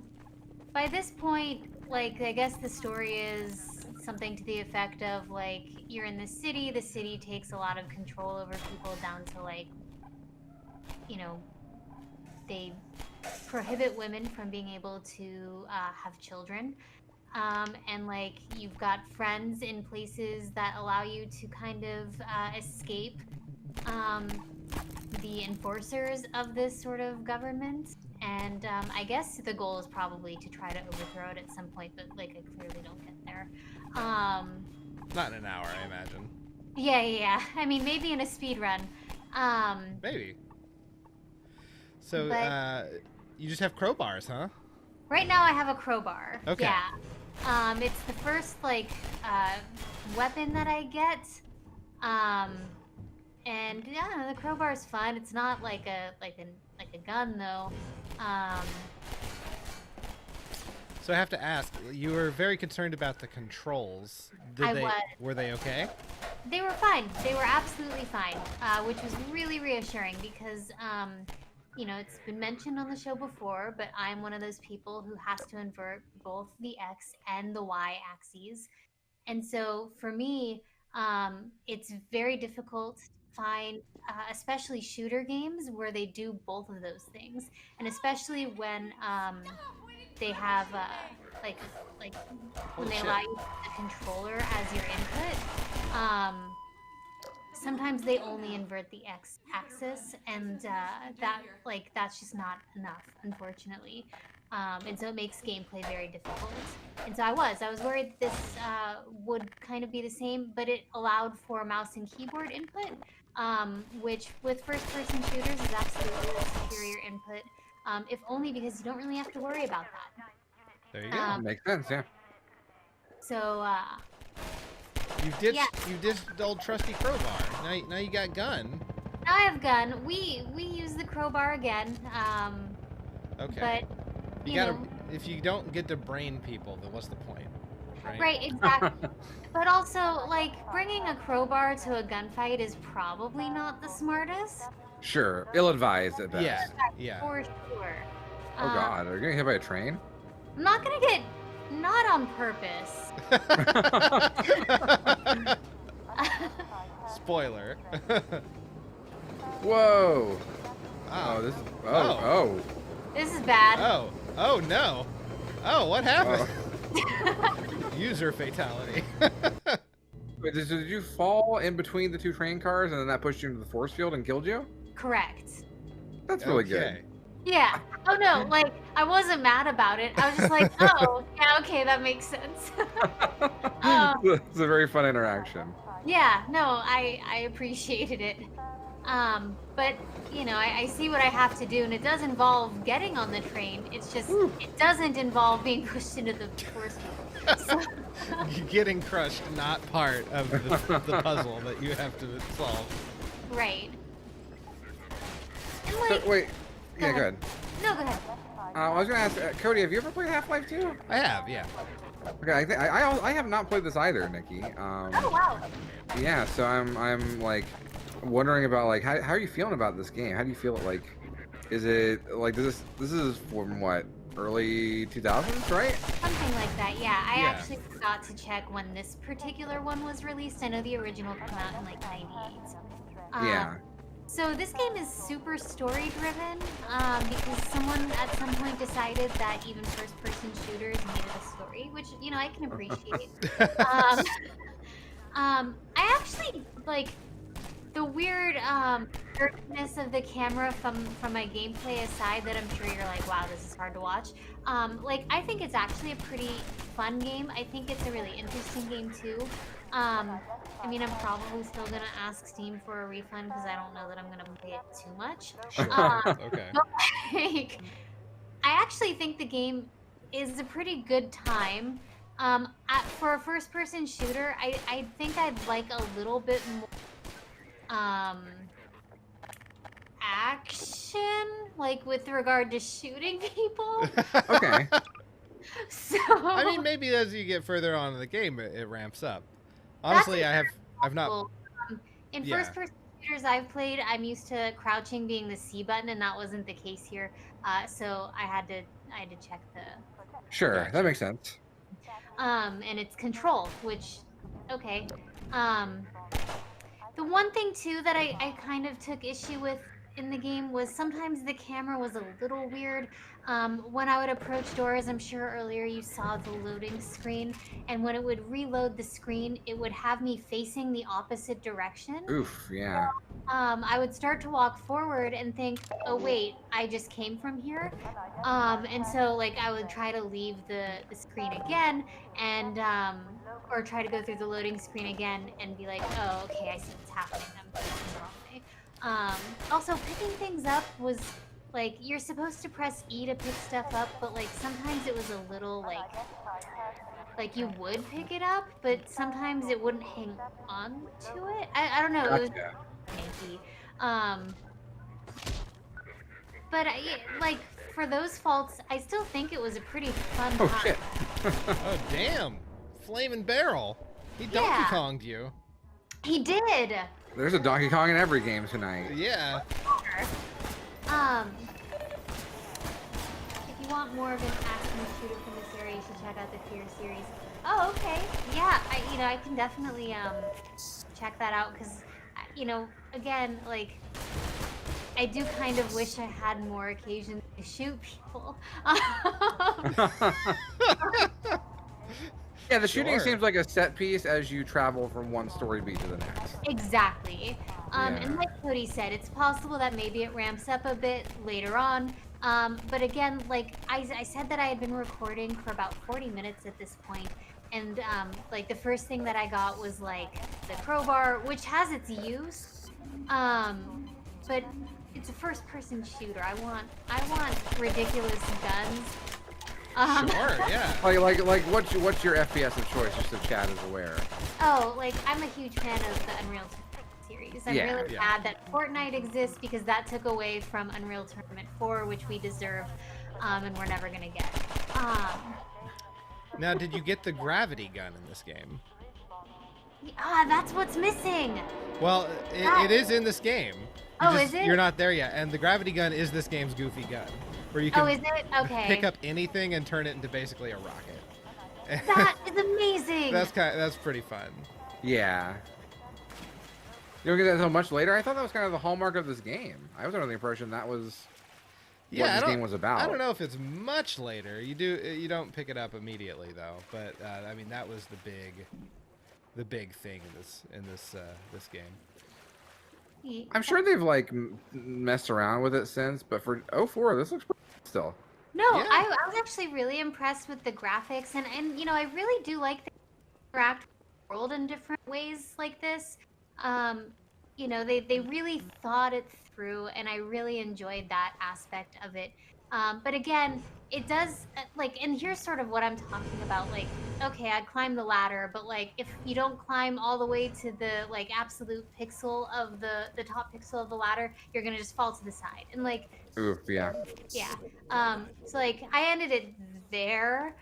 by this point, like, I guess the story is something to the effect of, like, you're in the city takes a lot of control over people, down to, like, you know, they prohibit women from being able to have children. And like, you've got friends in places that allow you to kind of escape the enforcers of this sort of government. And I guess the goal is probably to try to overthrow it at some point, but like, I clearly don't get there. Not in an hour, I imagine. Yeah. I mean, maybe in a speed run. Maybe. So, you just have crowbars, huh? Right now I have a crowbar. Okay. Yeah. It's the first, like, weapon that I get. And yeah, the crowbar is fun. It's not like a gun though. So I have to ask, you were very concerned about the controls. Were they okay? They were fine. They were absolutely fine, which was really reassuring because, you know, it's been mentioned on the show before, but I'm one of those people who has to invert both the X and the Y axes. And so for me, it's very difficult to find, especially shooter games where they do both of those things. And especially when they have, like when they allow you to use the controller as your input. Sometimes they only invert the X axis, and that's just not enough, unfortunately. And so it makes gameplay very difficult. And so I was worried that this would kind of be the same, but it allowed for mouse and keyboard input, which with first-person shooters is absolutely a superior input, if only because you don't really have to worry about that. There you go. Makes sense, yeah. So, You ditched the old trusty crowbar. Now you got gun. now I have gun. We use the crowbar again. Okay. But You gotta. If you don't get to brain people, then what's the point? right, exactly. But also, like, bringing a crowbar to a gunfight is probably not the smartest. Sure, ill-advised at best. Yeah. For sure. Oh god, are you getting hit by a train? I'm not gonna get, not on purpose. Spoiler. Whoa! Oh, This is This is bad. Oh no. Oh, what happened? User fatality. Wait, did you fall in between the two train cars and then that pushed you into the force field and killed you? Correct. That's really good. Yeah. Oh no, like, I wasn't mad about it. I was just like, oh, yeah, okay, that makes sense. It's a very fun interaction. Yeah, no, I appreciated it. But, you know, I see what I have to do, and it does involve getting on the train. It's just, it doesn't involve being pushed into the force field. So, Getting crushed, not part of the puzzle that you have to solve. right. And So, like, wait, yeah, Go go ahead. ahead. no, go ahead. I was gonna ask, Cody, have you ever played Half-Life 2? I have, yeah. Okay, I have not played this either, Nikki. Oh, wow. Yeah, so I'm like wondering about like how are you feeling about this game? How do you feel like? Is it like this is from what, early 2000s, right? Something like that, yeah. I Yeah. actually forgot to check when this particular one was released. I know the original came out in like 98. Yeah. So this game is super story driven because someone at some point decided that even first person shooters needed a story, which, you know, I can appreciate. I actually like the weird jerkiness of the camera from my gameplay aside, that I'm sure you're like, wow, this is hard to watch. Like, I think it's actually a pretty fun game. I think it's a really interesting game too. I mean, I'm probably still gonna ask Steam for a refund because I don't know that I'm gonna play it too much. Sure. Okay. But, like, I actually think the game is a pretty good time. For a first-person shooter, I think I'd like a little bit more action, like with regard to shooting people. Okay. So I mean, maybe as you get further on in the game, it ramps up. Honestly, I've not. In Yeah. first-person shooters I've played, I'm used to crouching being the C button, and that wasn't the case here. So I had to check the. Sure, that makes sense. And it's control, which, okay. The one thing too that I kind of took issue with in the game was sometimes the camera was a little weird. When I would approach doors, I'm sure earlier you saw the loading screen, and when it would reload the screen, it would have me facing the opposite direction. Oof, yeah. I would start to walk forward and think, oh wait, I just came from here. And so like I would try to leave the screen again and or try to go through the loading screen again and be like, oh, okay, I see what's happening. I'm going the wrong way. Also, picking things up was like, you're supposed to press E to pick stuff up, but like sometimes it was a little like you would pick it up, but sometimes it wouldn't hang on to it. I don't know. It was Gotcha. janky. But like for those faults, I still think it was a pretty fun Oh time. shit. Oh, damn. Flaming Barrel. He Donkey Yeah. Konged you. He did. There's a Donkey Kong in every game tonight. Yeah. If you want more of an action shooter from this area, you should check out the Fear series. Oh, okay. Yeah, I can definitely check that out because, again, like, I do kind of wish I had more occasion to shoot people. Yeah, the shooting Sure. seems like a set piece as you travel from one story beat to the next. Exactly. Yeah. And like Cody said, it's possible that maybe it ramps up a bit later on. But again, like I said that I had been recording for about 40 minutes at this point, and like the first thing that I got was like the crowbar, which has its use, but it's a first-person shooter. I want ridiculous guns. Sure, yeah. Like what's your FPS of choice, just so Chad is aware? Oh, like I'm a huge fan of the Unreal series. I'm Yeah, really yeah. glad that Fortnite exists because that took away from Unreal Tournament 4, which we deserve, and we're never gonna get. Now, did you get the gravity gun in this game? That's what's missing. Well, it is in this game. Is it? You're not there yet, and the gravity gun is this game's goofy gun, where you can Oh, is it? Okay. pick up anything and turn it into basically a rocket. That is amazing. That's pretty fun. Yeah. You don't get that until much later? I thought that was kind of the hallmark of this game. I was under the impression that was what this game was about. I don't know if it's much later. You don't pick it up immediately though. But I mean, that was the big thing in this game. I'm sure they've like messed around with it since, but for 04, this looks pretty good still. No, Yeah. I was actually really impressed with the graphics, and I really do like the interact with the world in different ways like this. They really thought it through, and I really enjoyed that aspect of it. But again, it does and here's sort of what I'm talking about. Like, okay, I'd climb the ladder, but like if you don't climb all the way to the like absolute pixel of the top pixel of the ladder, you're gonna just fall to the side. And like, Ooh, yeah. yeah. So like I ended it there.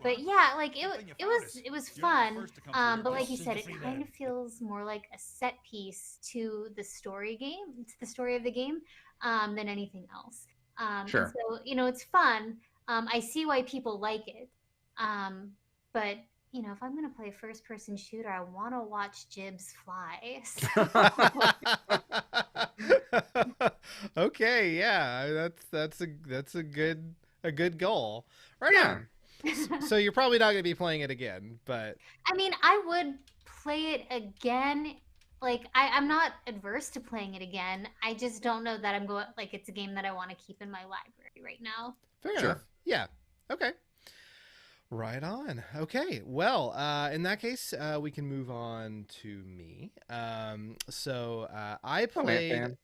But yeah, like it was fun. But like you said, it kind of feels more like a set piece to the story of the game, than anything else. Sure. And so, it's fun. I see why people like it. But if I'm gonna play a first-person shooter, I want to watch Gibs fly. Okay, yeah, that's a good goal. Right Yeah. on. So you're probably not going to be playing it again, but I mean, I would play it again. Like, I'm not adverse to playing it again. I just don't know that it's a game that I want to keep in my library right now. fair Sure. enough. Yeah. Okay. Right on. Okay. Well, in that case, we can move on to me. So I played fan.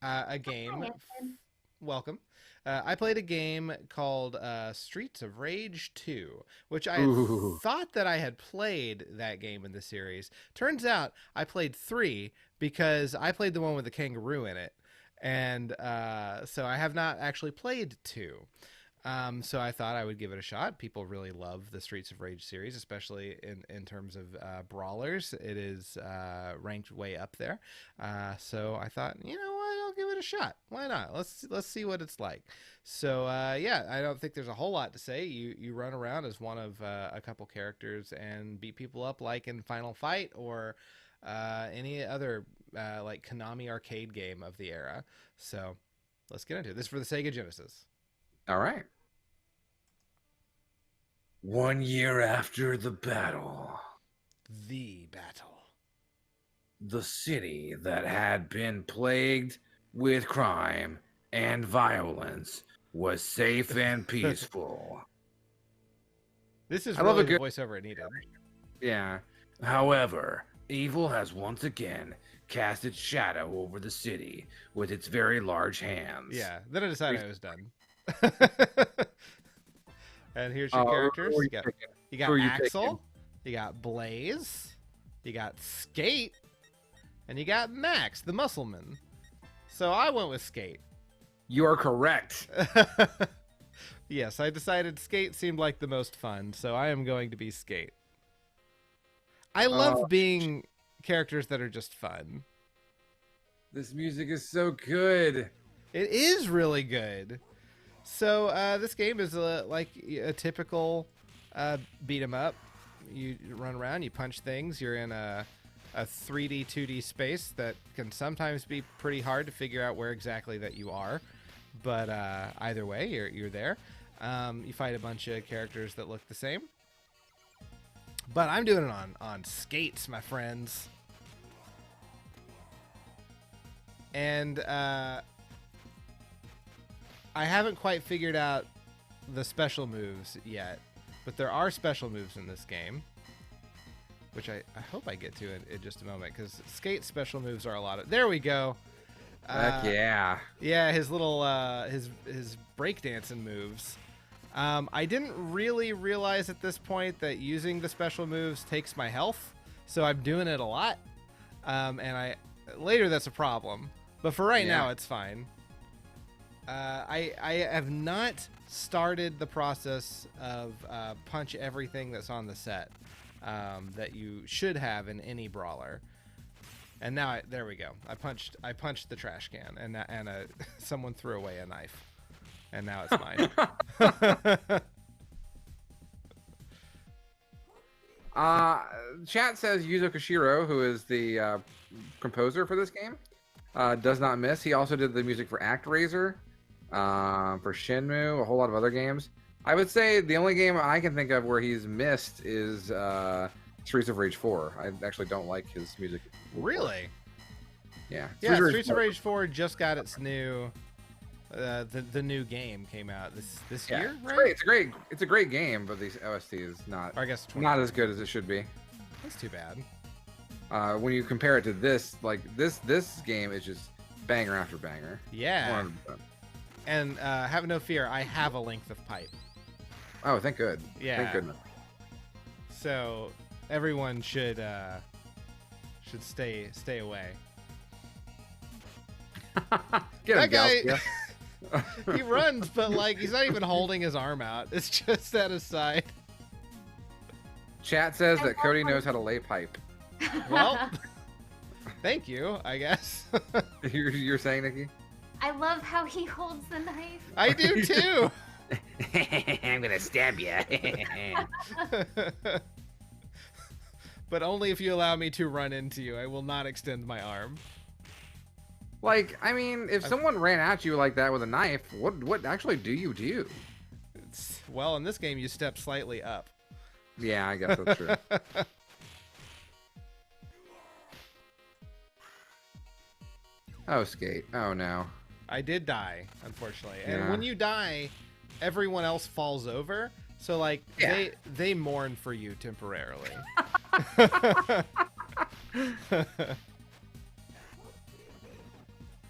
a game. Hi, Anson. Welcome. I played a game called Streets of Rage 2, which I Ooh. thought that I had played that game in the series. Turns out I played 3 because I played the one with the kangaroo in it. And so I have not actually played 2. So I thought I would give it a shot. People really love the Streets of Rage series, especially in terms of brawlers. It is ranked way up there. So I thought, you know what, I'll give it a shot. Why not? Let's see what it's like. So yeah, I don't think there's a whole lot to say. You run around as one of a couple characters and beat people up like in Final Fight or any other like Konami arcade game of the era. So let's get into it. This is for the Sega Genesis. All right. 1 year after the battle, The battle. the city that had been plagued with crime and violence was safe and peaceful. This is I love really a the good- voiceover it needed. Yeah. However, evil has once again cast its shadow over the city with its very large hands. Yeah. Then I decided I was done. And here's your characters. who are You you got, picking? you got Who are you Axel. picking? You got Blaze. You got Skate. And you got Max, the Muscleman. So I went with Skate. You are correct. Yes, I decided Skate seemed like the most fun, so I am going to be Skate. I love being characters that are just fun. This music is so good. It is really good. So this game is like a typical beat 'em up. You run around, you punch things. You're in a 3D, 2D space that can sometimes be pretty hard to figure out where exactly that you are. But either way, you're there. You fight a bunch of characters that look the same. But I'm doing it on skates, my friends. And I haven't quite figured out the special moves yet. But there are special moves in this game, which I hope I get to in just a moment, because Skate special moves are a lot of... There we go. Heck yeah. Yeah, his little his breakdancing moves. I didn't really realize at this point that using the special moves takes my health, so I'm doing it a lot. And later that's a problem, but for right now it's fine. I have not started the process of punch everything that's on the set that you should have in any brawler. And now, there we go. I punched the trash can, and someone threw away a knife, and now it's mine. Chat says Yuzo Koshiro, who is the composer for this game, does not miss. He also did the music for ActRaiser, for Shenmue, a whole lot of other games. I would say the only game I can think of where he's missed is Streets of Rage 4. I actually don't like his music. Really? Yeah. Yeah, Streets of Rage 4 just got its new... the new game came out this year, right? It's a great game, but the OST is not. Or I guess not as good as it should be. That's too bad. When you compare it to this, like this game is just banger after banger. Yeah. 100%. And have no fear, I have a length of pipe. Oh, thank good. Yeah. Thank goodness. So everyone should stay away. Get That him, guy, Gals. he runs, but like he's not even holding his arm out. It's just at his side. Chat says that Cody knows how to lay pipe. Well, thank you, I guess. You're saying, Nikki? I love how he holds the knife. I do too. I'm gonna stab you. But only if you allow me to run into you. I will not extend my arm. Like, I mean, if someone ran at you like that with a knife, what actually do you do? Well, in this game, you step slightly up. Yeah, I guess that's true. Oh, Skate. Oh, no. I did die, unfortunately. And Yeah. when you die, everyone else falls over. So, like, Yeah. they mourn for you temporarily.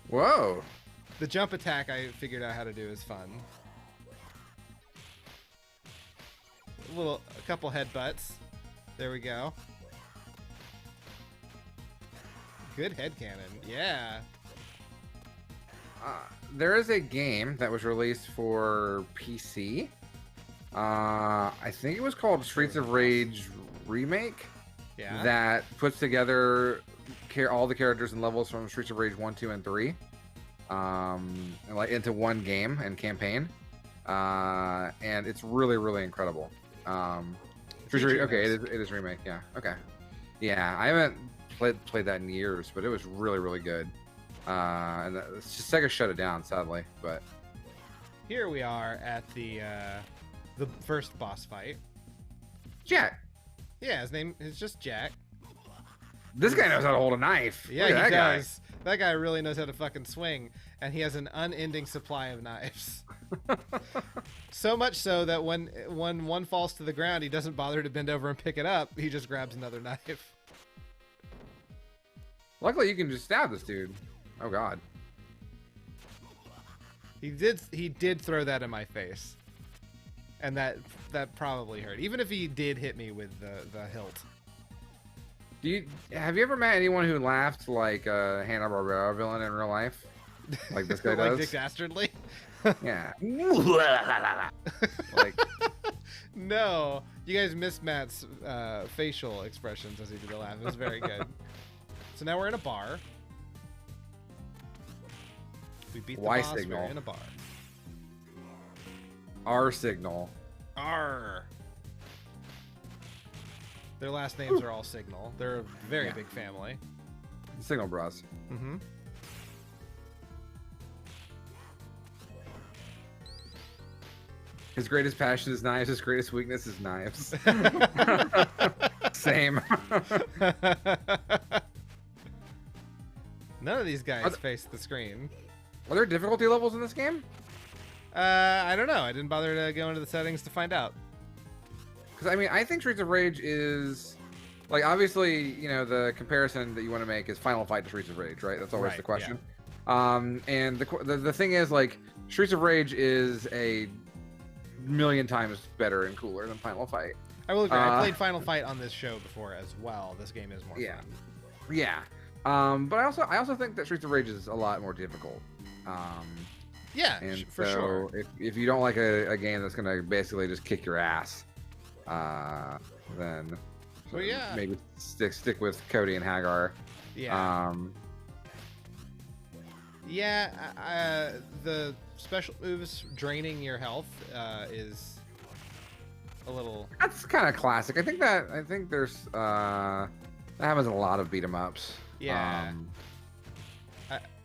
Whoa. The jump attack I figured out how to do is fun. A couple headbutts. There we go. Good head cannon. Yeah. There is a game that was released for PC. I think it was called Streets of Rage Remake. Yeah. That puts together all the characters and levels from Streets of Rage 1, 2, and 3, and like into one game and campaign. And it's really, really incredible. Streets of Rage, okay, it is remake. Yeah. Okay. Yeah, I haven't played that in years, but it was really, really good. And Sega shut it down, sadly. But here we are at the first boss fight. Jack. Yeah, his name is just Jack. This guy knows how to hold a knife. Yeah, Look at he that does. That guy really knows how to fucking swing, and he has an unending supply of knives. So much so that when one falls to the ground, he doesn't bother to bend over and pick it up. He just grabs another knife. Luckily, you can just stab this dude. Oh God. He did throw that in my face, and that probably hurt. Even if he did hit me with the hilt. Have you ever met anyone who laughed like a Hanna-Barbera villain in real life? like this guy like does. Dick Dastardly. Yeah. Like, No, you guys missed Matt's facial expressions as he did the laugh. It was very good. So now we're in a bar. We beat the Y boss. signal. We're in a bar. R signal. R. Their last names are all Signal. They're a very big family. Signal Bros. Mm-hmm. His greatest passion is knives. His greatest weakness is knives. Same. None of these guys face the screen. Are there difficulty levels in this game? I don't know. I didn't bother to go into the settings to find out. Because, I mean, I think Streets of Rage is... Like, obviously, you know, the comparison that you want to make is Final Fight to Streets of Rage, right? That's always Right, the question. And the thing is, like, Streets of Rage is a million times better and cooler than Final Fight. I will agree. I played Final Fight on this show before as well. This game is more Yeah. fun. Yeah. But I also think that Streets of Rage is a lot more difficult. Yeah, And for so sure. if you don't like a game that's gonna basically just kick your ass, then Well, yeah. maybe stick with Cody and Hagar. Yeah. The special moves draining your health is a little. That's kind of classic. I think there's that happens in a lot of beat 'em ups. Yeah.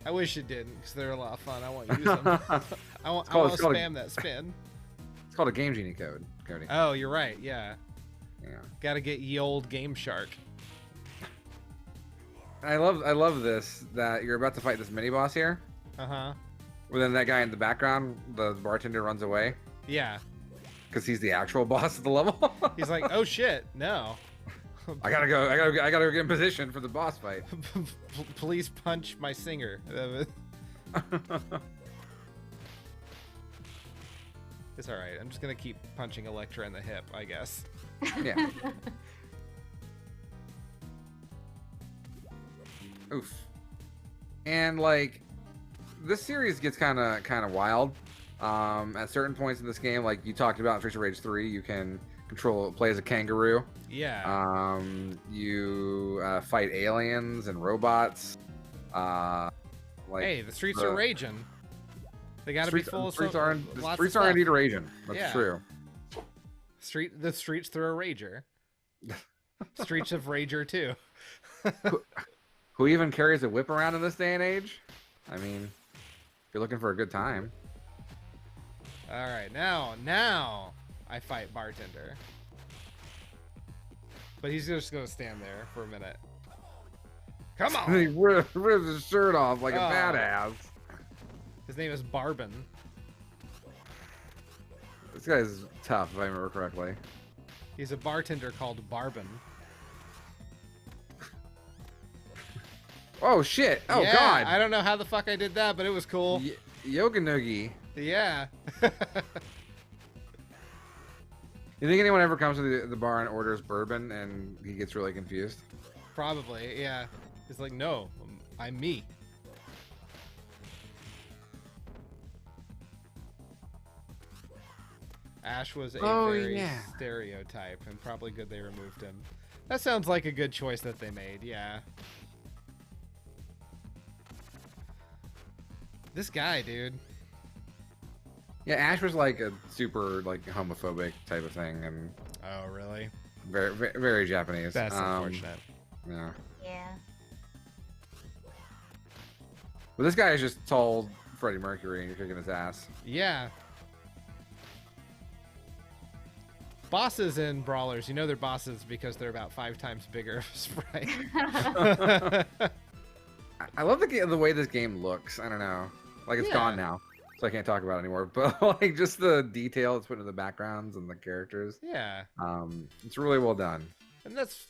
I wish it didn't because they're a lot of fun. I want to use them. I want to spam that spin. It's called a Game Genie code, Cody. Oh, you're right. Yeah. Yeah. Got to get ye old Game Shark. I love this that you're about to fight this mini boss here. Uh-huh. But then that guy in the background, the bartender, runs away Yeah. because he's the actual boss of the level. He's like, "Oh shit, no." I gotta go get in position for the boss fight. Please punch my singer. It's all right. I'm just going to keep punching Electra in the hip, I guess. Yeah. Oof. And like, this series gets kind of wild. At certain points in this game, like you talked about in Streets of Rage 3, you can play as a kangaroo. Yeah. You fight aliens and robots. Like, Hey, the streets are raging. They got to be full of streets lots of are stuff. indeed raging. That's Yeah. true. The streets through a rager. Streets of Rager 2. Who even carries a whip around in this day and age? I mean, if you're looking for a good time. All right, now I fight bartender. But he's just gonna stand there for a minute. Come He on. rips his shirt off like a Oh. badass. His name is Barbin. This guy's tough, if I remember correctly. He's a bartender called Barbin. Oh shit! Oh Yeah, god! I don't know how the fuck I did that, but it was cool. Yoga Noogie. Yeah. You think anyone ever comes to the bar and orders bourbon and he gets really confused? Probably, yeah. He's like, no, I'm me. Ash was a very stereotype, and probably good they removed him. That sounds like a good choice that they made, yeah. This guy, dude. Yeah, Ash was like a super like homophobic type of thing, and Oh, really? very very Japanese. That's unfortunate. Yeah. Yeah. But this guy is just tall Freddie Mercury, and you're kicking his ass. Yeah. Bosses in brawlers, you know they're bosses because they're about 5 times bigger of a sprite. I love the way this game looks. I don't know, like it's gone now, so I can't talk about it anymore. But like just the detail that's put into the backgrounds and the characters. Yeah. It's really well done. And that's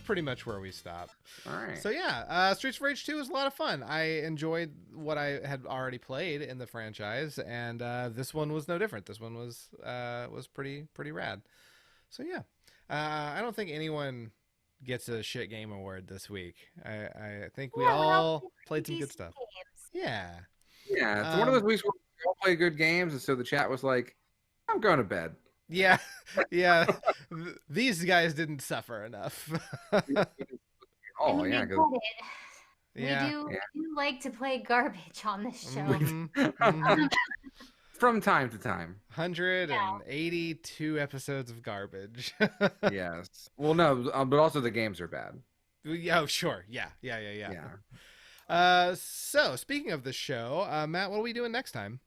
pretty much where we stop. All right. So yeah, Streets of Rage 2 was a lot of fun. I enjoyed what I had already played in the franchise, and this one was no different. This one was pretty rad. So yeah, I don't think anyone gets a shit game award this week. I think we all played some good stuff. Games. Yeah. Yeah, it's one of those weeks where we all play good games, and so the chat was like, "I'm going to bed." Yeah. Yeah. These guys didn't suffer enough. Oh And yeah, we 'cause- get it. Yeah. We do like to play garbage on this show. from time to time. 182 episodes of garbage. Yes. Well, no, but also the games are bad. Oh, sure. Yeah. Yeah. So speaking of the show, Matt, what are we doing next time?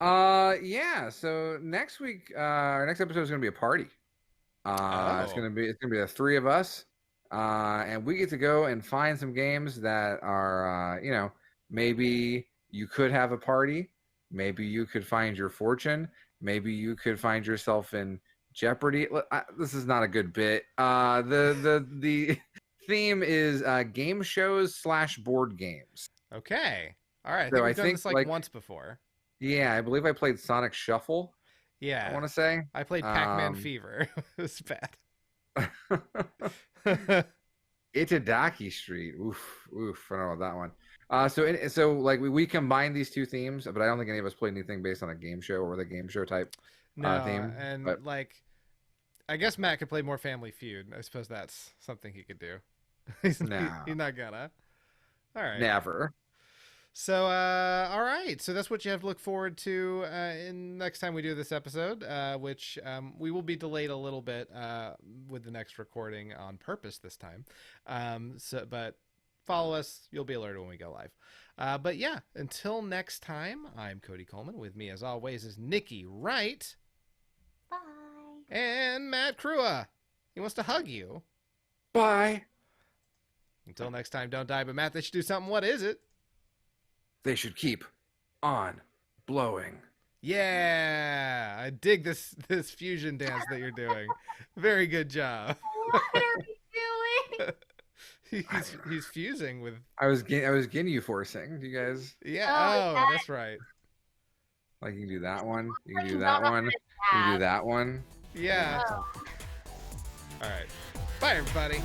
Yeah. So next week, our next episode is going to be a party. It's gonna be the three of us, and we get to go and find some games that are, maybe you could have a party, maybe you could find your fortune, maybe you could find yourself in Jeopardy. This is not a good bit. The theme is game shows / board games. Okay. All right. I So think I we've done think, this like once before. Yeah, I believe I played Sonic Shuffle. Yeah. I want to say. I played Pac-Man Fever. It was bad. Itadaki Street. Oof. I don't know about that one. So like we combined these two themes, but I don't think any of us played anything based on a game show or the game show type theme. And but... like, I guess Matt could play more Family Feud. I suppose that's something he could do. He's not gonna. All right. Never. So, all right. So that's what you have to look forward to in next time we do this episode, which we will be delayed a little bit with the next recording on purpose this time. But follow us. You'll be alerted when we go live. But yeah, until next time, I'm Cody Coleman. With me, as always, is Nikki Wright. Bye. And Matt Crua. He wants to hug you. Bye. Until next time, don't die. But Matt, they should do something. What is it? They should keep on blowing. Yeah, I dig this fusion dance that you're doing. Very good job. What are we doing? he's fusing with. I was Ginyu forcing. Do you guys? Yeah. Oh, Oh, that's right. Like you can do that one. You can Like do not that on one. this You can do tab. that one. Yeah. Oh. All right. Bye, everybody.